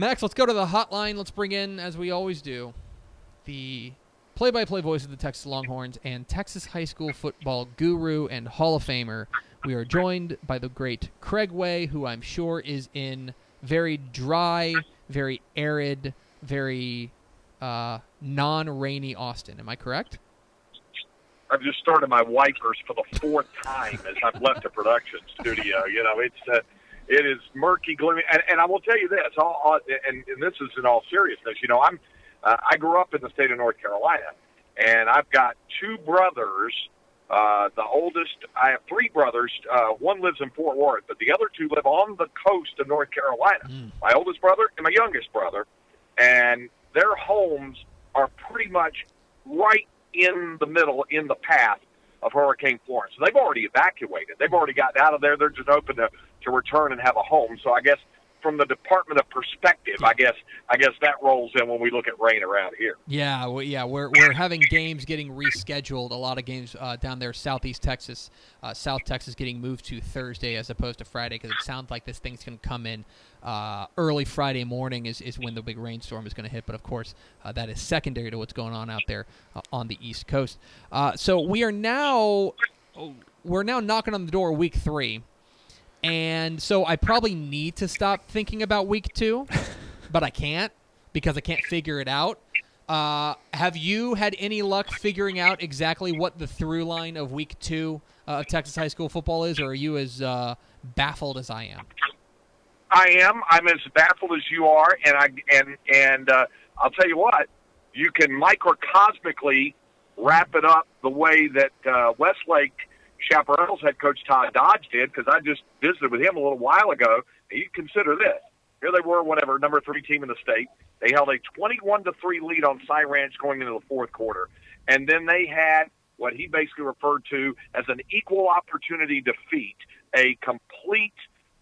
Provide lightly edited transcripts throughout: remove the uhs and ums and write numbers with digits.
Max, let's go to the hotline. Let's bring in, as we always do, the play-by-play voice of the Texas Longhorns and Texas high school football guru and Hall of Famer. We are joined by the great Craig Way, who I'm sure is in very dry, very arid, very non-rainy Austin. Am I correct? I've just started my wipers for the fourth time as I've left the production studio. You know, it is murky, gloomy, and I will tell you this, and this is in all seriousness. You know, I grew up in the state of North Carolina, and I've got two brothers. The oldest, I have three brothers. One lives in Fort Worth, but the other two live on the coast of North Carolina. My oldest brother and my youngest brother, and their homes are pretty much right in the middle, in the path of Hurricane Florence. So they've already evacuated. They've already gotten out of there. They're just hoping to return and have a home. So I guess from the Department of Perspective, I guess that rolls in when we look at rain around here. Yeah, we're having games getting rescheduled. A lot of games down there, Southeast Texas, South Texas getting moved to Thursday as opposed to Friday because it sounds like this thing's going to come in early Friday morning is when the big rainstorm is going to hit. But of course, that is secondary to what's going on out there on the East Coast. So we're now knocking on the door of week 3. And so I probably need to stop thinking about week 2, but I can't because I can't figure it out. Have you had any luck figuring out exactly what the through line of week 2 of Texas high school football is, or are you as baffled as I am? I am. I'm as baffled as you are, and I'll tell you what, you can microcosmically wrap it up the way that Westlake Chaparral's head coach Todd Dodge did, because I just visited with him a little while ago. And you consider this. Here they were, whatever, number 3 team in the state. They held a 21-3 lead on Cy Ranch going into the fourth quarter. And then they had what he basically referred to as an equal opportunity defeat, a complete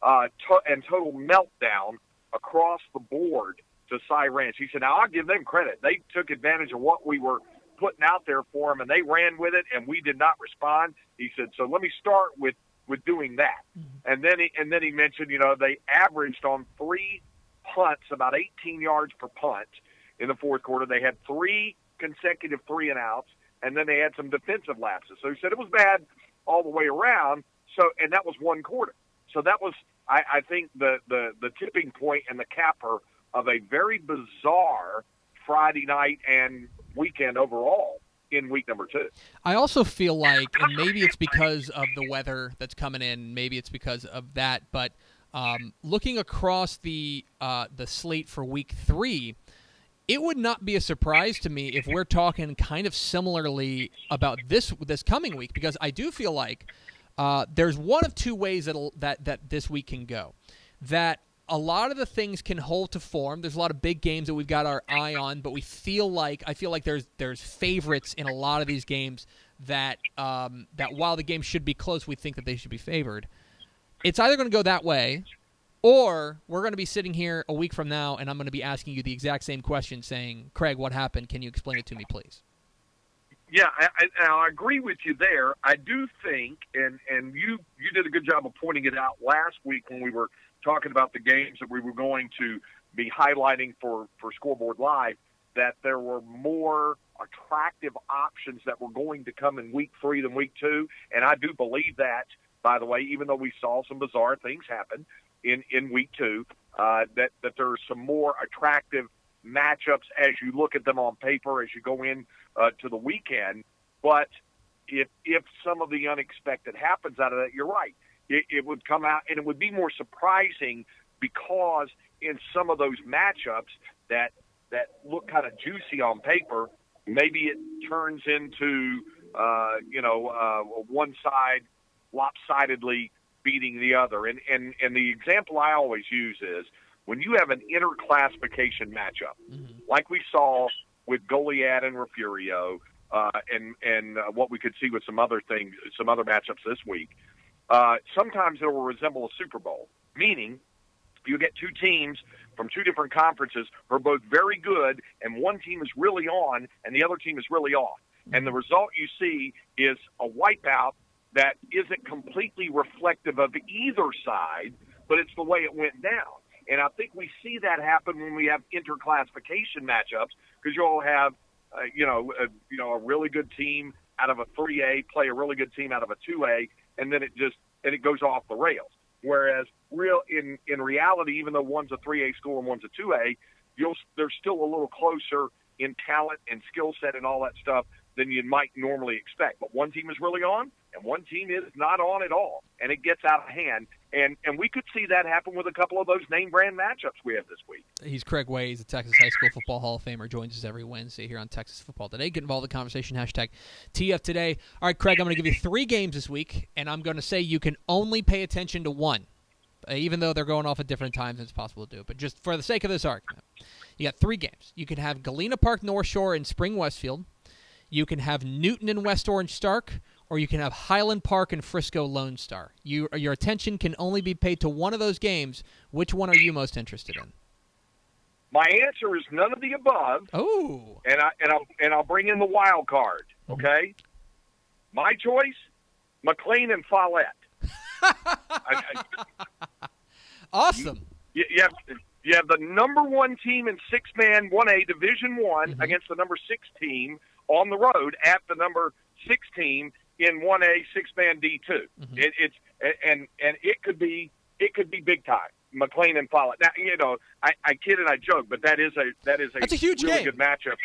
and total meltdown across the board to Cy Ranch. He said, now, I'll give them credit. They took advantage of what we were putting out there for them, and they ran with it, and we did not respond. He said, so let me start with doing that. And then he mentioned, you know, they averaged on 3 punts about 18 yards per punt in the fourth quarter. They had 3 consecutive 3-and-outs, and then they had some defensive lapses. So he said it was bad all the way around. So, and that was one quarter. So that was, I think, the tipping point and the capper of a very bizarre Friday night and weekend overall in week number 2. I also feel like, and maybe it's because of the weather that's coming in, maybe it's because of that, but looking across the slate for week 3, it would not be a surprise to me if we're talking kind of similarly about this coming week, because I do feel like there's one of 2 ways that this week can go. That a lot of the things can hold to form. There's a lot of big games that we've got our eye on, but I feel like there's favorites in a lot of these games that while the game should be close, we think that they should be favored. It's either going to go that way, or we're going to be sitting here a week from now, and I'm going to be asking you the exact same question, saying, Craig, what happened? Can you explain it to me, please? Yeah, I agree with you there. I do think, and you did a good job of pointing it out last week when we were talking about the games that we were going to be highlighting for Scoreboard Live, that there were more attractive options that were going to come in week 3 than week 2. And I do believe that, by the way, even though we saw some bizarre things happen in week 2, that there are some more attractive matchups as you look at them on paper, as you go in to the weekend. But if some of the unexpected happens out of that, you're right. It would come out, and it would be more surprising because in some of those matchups that look kind of juicy on paper, maybe it turns into, one side lopsidedly beating the other. And the example I always use is when you have an interclassification matchup, like we saw with Goliad and Refugio, and what we could see with some other matchups this week, sometimes it will resemble a Super Bowl, meaning you get 2 teams from 2 different conferences who are both very good, and one team is really on and the other team is really off. And the result you see is a wipeout that isn't completely reflective of either side, but it's the way it went down. And I think we see that happen when we have interclassification matchups, because you'll have, a really good team out of a 3A play a really good team out of a 2A, and then it goes off the rails. Whereas in reality, even though one's a 3A school and one's a 2A, they're still a little closer in talent and skill set and all that stuff than you might normally expect. But one team is really on, and one team is not on at all, and it gets out of hand. And we could see that happen with a couple of those name-brand matchups we have this week. He's Craig Way. He's a Texas High School Football Hall of Famer. Joins us every Wednesday here on Texas Football Today. Get involved in the conversation, hashtag TF Today. All right, Craig, I'm going to give you 3 games this week, and I'm going to say you can only pay attention to one, even though they're going off at different times and it's possible to do. But just for the sake of this argument, you got 3 games. You can have Galena Park North Shore and Spring Westfield. You can have Newton and West Orange Stark, or you can have Highland Park and Frisco Lone Star. Your attention can only be paid to one of those games. Which one are you most interested in? My answer is none of the above. Oh, and I'll bring in the wild card. Okay, my choice: McLean and Follett. Awesome. You have the number 1 team in 6-man 1A Division I against the number 6 team on the road at the number 6 team in 1A 6-man D2. It could be big time. McLean and Follett. Now, I kid and I joke, but that's a huge really game. good matchup.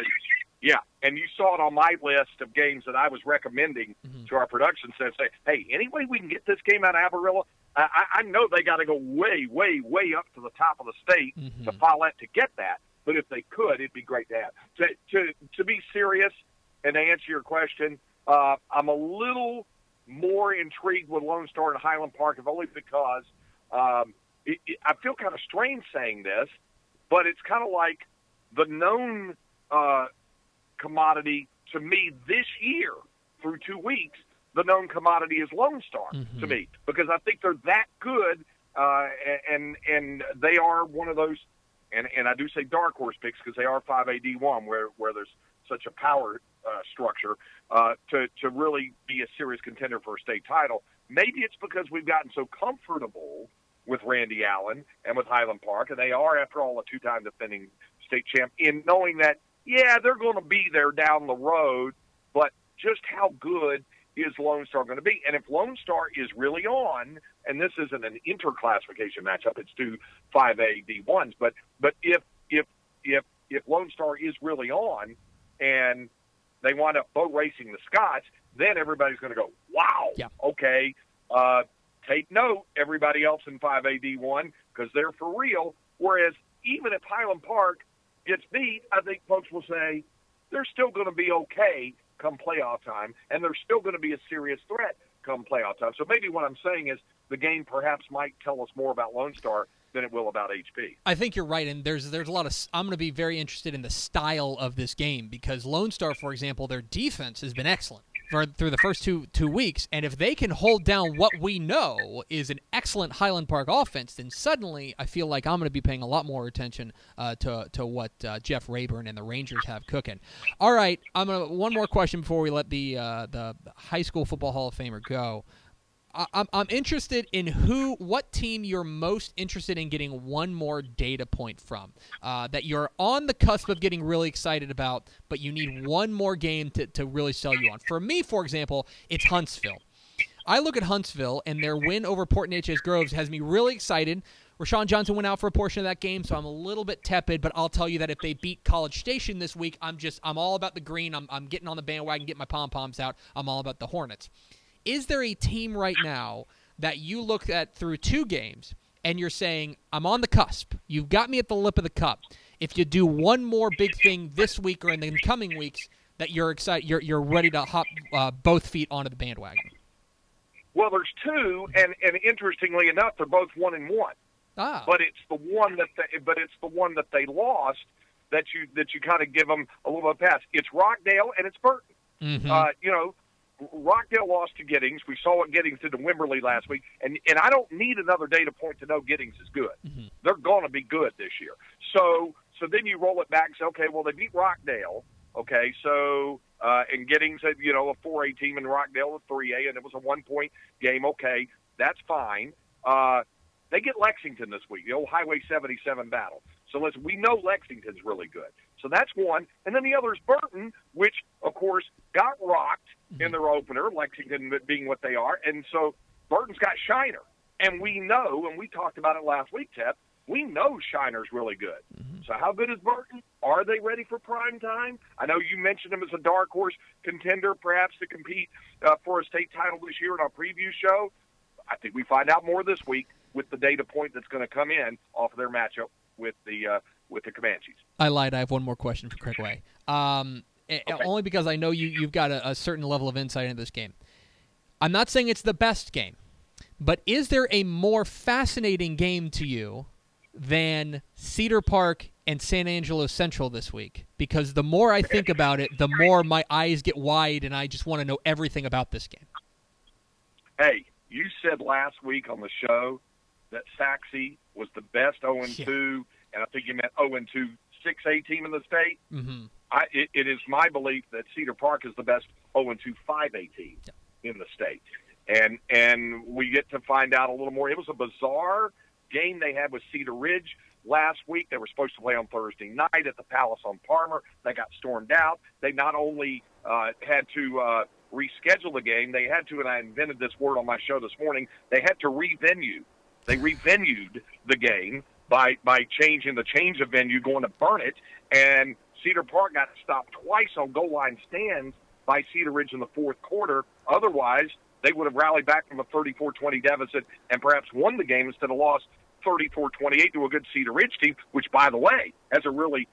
And you saw it on my list of games that I was recommending to our production staff. Say, hey, any way we can get this game out of Amarillo? I know they got to go way, way, way up to the top of the state to Follett to get that. But if they could, it'd be great to have. To be serious and to answer your question, I'm a little more intrigued with Lone Star and Highland Park, if only because I feel kind of strange saying this, but it's kind of like the known commodity to me this year through 2 weeks. The known commodity is Lone Star to me, because I think they're that good, and they are one of those. And I do say dark horse picks because they are 5A D1, where there's such a power structure to really be a serious contender for a state title. Maybe it's because we've gotten so comfortable with Randy Allen and with Highland Park, and they are, after all, a 2-time defending state champ, in knowing that, they're going to be there down the road, but just how good is Lone Star going to be? And if Lone Star is really on, and this isn't an interclassification matchup, it's 2 5A D1s, but if Lone Star is really on and they wind up boat racing the Scots, then everybody's going to go, wow, okay, take note, everybody else in 5A D1, because they're for real. Whereas even if Highland Park gets beat, I think folks will say they're still going to be okay come playoff time, and they're still going to be a serious threat come playoff time. So maybe what I'm saying is the game perhaps might tell us more about Lone Star than it will about HP. I think you're right, and there's a lot of. I'm going to be very interested in the style of this game, because Lone Star, for example, their defense has been excellent through the first two weeks, and if they can hold down what we know is an excellent Highland Park offense, then suddenly I feel like I'm going to be paying a lot more attention to what Jeff Rayburn and the Rangers have cooking. All right, one more question before we let the High School Football Hall of Famer go. I'm interested in what team you're most interested in getting one more data point from, that you're on the cusp of getting really excited about, but you need one more game to really sell you on. For me, for example, it's Huntsville. I look at Huntsville, and their win over Port Neches Groves has me really excited. Rashawn Johnson went out for a portion of that game, so I'm a little bit tepid, but I'll tell you that if they beat College Station this week, I'm all about the green. I'm getting on the bandwagon, getting my pom-poms out. I'm all about the Hornets. Is there a team right now that you look at through 2 games and you're saying, I'm on the cusp, you've got me at the lip of the cup, if you do one more big thing this week or in the coming weeks, that you're excited, you're ready to hop both feet onto the bandwagon? Well, there's 2, and interestingly enough, they're both 1-1. But it's the one that they lost that you kind of give them a little bit of pass. It's Rockdale and it's Burton. Rockdale lost to Giddings. We saw what Giddings did to Wimberley last week, and I don't need another data point to know Giddings is good. They're going to be good this year. So then you roll it back and say, okay, well, they beat Rockdale. Okay, so and Giddings had, a 4A team, and Rockdale a 3A, and it was a 1-point game. Okay, that's fine. They get Lexington this week, the old Highway 77 battle. So we know Lexington's really good. So that's one. And then the other is Burton, which, of course, got rocked in their opener, Lexington being what they are. And so Burton's got Shiner. And we know, and we talked about it last week, Ted, we know Shiner's really good. So how good is Burton? Are they ready for prime time? I know you mentioned them as a dark horse contender, perhaps to compete for a state title this year in our preview show. I think we find out more this week with the data point that's going to come in off of their matchup with the Comanches. I lied. I have one more question for Craig Way. Okay. Only because I know you've got a certain level of insight into this game. I'm not saying it's the best game, but is there a more fascinating game to you than Cedar Park and San Angelo Central this week? Because the more I think about it, the more my eyes get wide, and I just want to know everything about this game. Hey, you said last week on the show that Saxe was the best 0-2, and I think you meant 0-2 6A team in the state. It is my belief that Cedar Park is the best 0-2 5A team in the state. And we get to find out a little more. It was a bizarre game they had with Cedar Ridge last week. They were supposed to play on Thursday night at the Palace on Parmer. They got stormed out. They not only had to reschedule the game, they had to, and I invented this word on my show this morning, they had to revenue. They revenued the game by changing the change of venue, going to Burnett, and Cedar Park got stopped twice on goal line stands by Cedar Ridge in the fourth quarter. Otherwise, they would have rallied back from a 34-20 deficit and perhaps won the game instead of lost 34-28 to a good Cedar Ridge team, which, by the way, has a really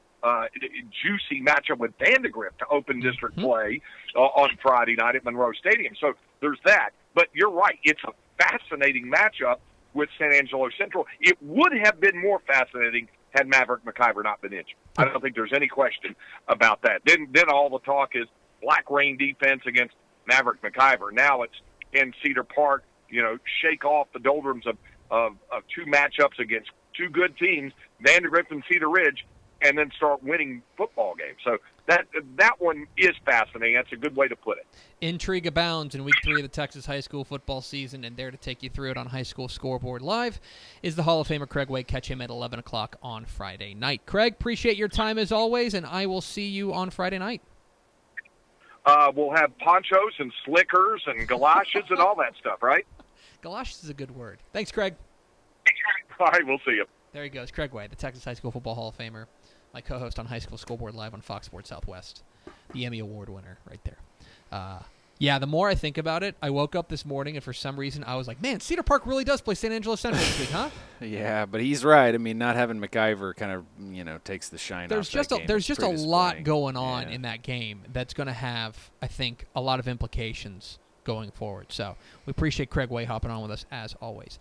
juicy matchup with Vandegrift to open district play on Friday night at Monroe Stadium. So there's that. But you're right. It's a fascinating matchup with San Angelo Central. It would have been more fascinating had Maverick McIver not been injured. I don't think there's any question about that. Then all the talk is Black Rain defense against Maverick McIver. Now it's in Cedar Park, shake off the doldrums of two matchups against two good teams, Vandegrift and Cedar Ridge, and then start winning football games. So that one is fascinating. That's a good way to put it. Intrigue abounds in Week 3 of the Texas high school football season, and there to take you through it on High School Scoreboard Live is the Hall of Famer Craig Way. Catch him at 11 o'clock on Friday night. Craig, appreciate your time as always, and I will see you on Friday night. We'll have ponchos and slickers and galoshes and all that stuff, right? Galoshes is a good word. Thanks, Craig. All right, we'll see you. There he goes, Craig Way, the Texas High School Football Hall of Famer, my co-host on High School Scoreboard Live on Fox Sports Southwest, the Emmy Award winner right there. Yeah, the more I think about it, I woke up this morning, and for some reason, I was like, man, Cedar Park really does play San Angelo Central this week, huh? Yeah, but he's right. I mean, not having McIver kind of, takes the shine off that game. There's just a lot going on in that game that's going to have, I think, a lot of implications going forward. So we appreciate Craig Way hopping on with us, as always.